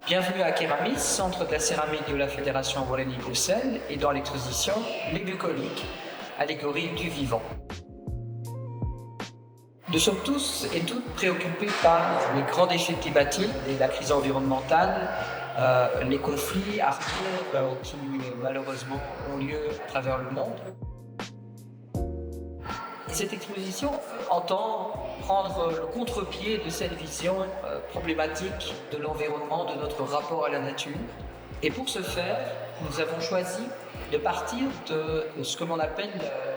Bienvenue à Keramis, centre de la céramique de la Fédération Wallonie-Bruxelles, et dans l'exposition Les Bucoliques, allégorie du vivant. Nous sommes tous et toutes préoccupés par les grands défis climatiques et la crise environnementale, les conflits armés qui malheureusement ont lieu à travers le monde. Et cette exposition entend prendre le contre-pied de cette vision problématique de l'environnement, de notre rapport à la nature. Et pour ce faire, nous avons choisi de partir de ce que l'on appelle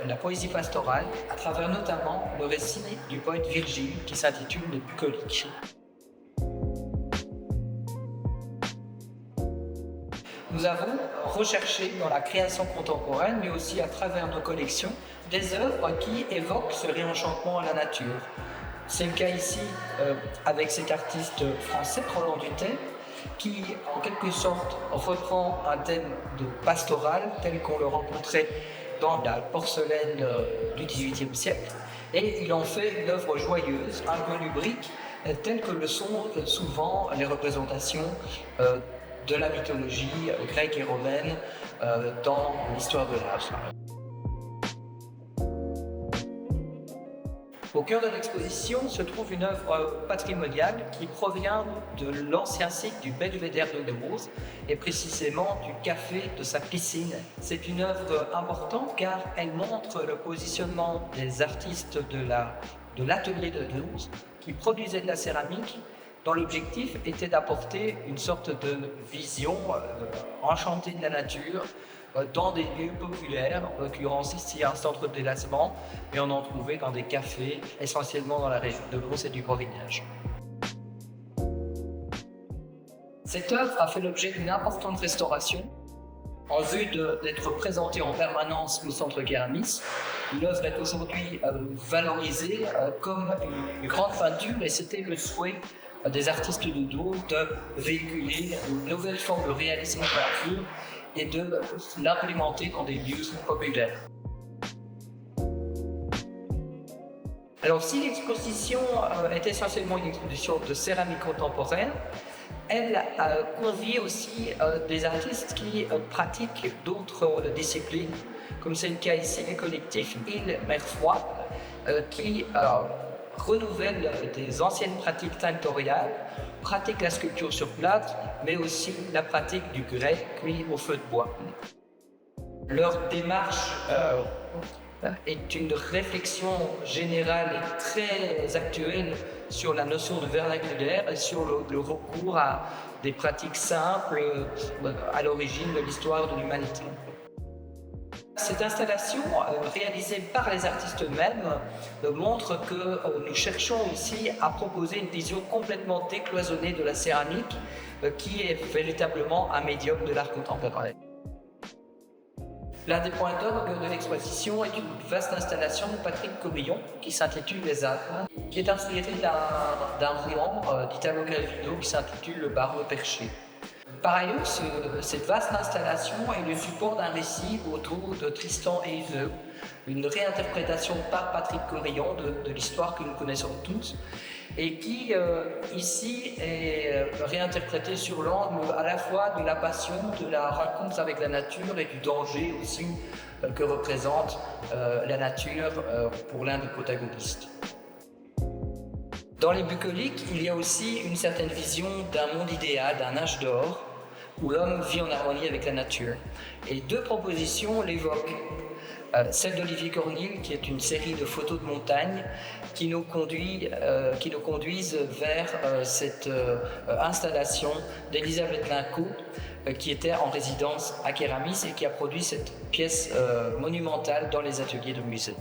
la poésie pastorale, à travers notamment le récit du poète Virgile qui s'intitule Les Bucoliques. Nous avons recherché dans la création contemporaine, mais aussi à travers nos collections, des œuvres qui évoquent ce réenchantement à la nature. C'est le cas ici avec cet artiste français, Roland Duthey, qui en quelque sorte reprend un thème de pastoral tel qu'on le rencontrait dans la porcelaine du XVIIIe siècle, et il en fait une œuvre joyeuse, un peu lubrique, telle que le sont souvent les représentations de la mythologie grecque et romaine dans l'histoire de l'art. Au cœur de l'exposition se trouve une œuvre patrimoniale qui provient de l'ancien site du Belvédère de Nemours et précisément du café de sa piscine. C'est une œuvre importante car elle montre le positionnement des artistes de l'atelier de Nemours qui produisaient de la céramique, dont l'objectif était d'apporter une sorte de vision enchantée de la nature dans des lieux populaires, en l'occurrence ici un centre de délassement, mais on en trouvait dans des cafés, essentiellement dans la région de Beauce et du Borinage. Cette œuvre a fait l'objet d'une importante restauration en vue d'être présentée en permanence au centre Keramis. L'œuvre est aujourd'hui valorisée comme une grande peinture et c'était le souhait des artistes de dos de véhiculer une nouvelle forme de réalisme de peinture et de l'implémenter dans des lieux populaires. Alors si l'exposition est essentiellement une exposition de céramique contemporaine, elle convie aussi des artistes qui pratiquent d'autres disciplines, comme c'est le cas ici du collectif Île Mer Froide, qui renouvelle des anciennes pratiques tinctoriales, pratique la sculpture sur plâtre, mais aussi la pratique du grès cuit au feu de bois. Leur démarche est une réflexion générale et très actuelle sur la notion de vernaculaire et sur le recours à des pratiques simples à l'origine de l'histoire de l'humanité. Cette installation, réalisée par les artistes eux-mêmes, montre que nous cherchons ici à proposer une vision complètement décloisonnée de la céramique, qui est véritablement un médium de l'art contemporain. L'un des points d'orgue de l'exposition est une vaste installation de Patrick Corillon qui s'intitule Les Âmes, qui est inspirée d'un roman d'Italo Calvino qui s'intitule Le Barbe perché. Par ailleurs, cette vaste installation est le support d'un récit autour de Tristan et Iseult, une réinterprétation par Patrick Corillon de l'histoire que nous connaissons tous, et qui ici est réinterprétée sur l'angle à la fois de la passion, de la rencontre avec la nature et du danger aussi que représente la nature pour l'un des protagonistes. Dans les bucoliques, il y a aussi une certaine vision d'un monde idéal, d'un âge d'or, où l'homme vit en harmonie avec la nature. Et deux propositions l'évoquent. Celle d'Olivier Cornille, qui est une série de photos de montagne qui nous conduisent vers cette installation d'Elisabeth Linco, qui était en résidence à Keramis et qui a produit cette pièce monumentale dans les ateliers de musée.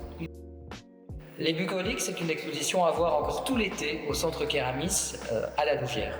Les Bucoliques, c'est une exposition à voir encore tout l'été au centre Keramis à la Louvière.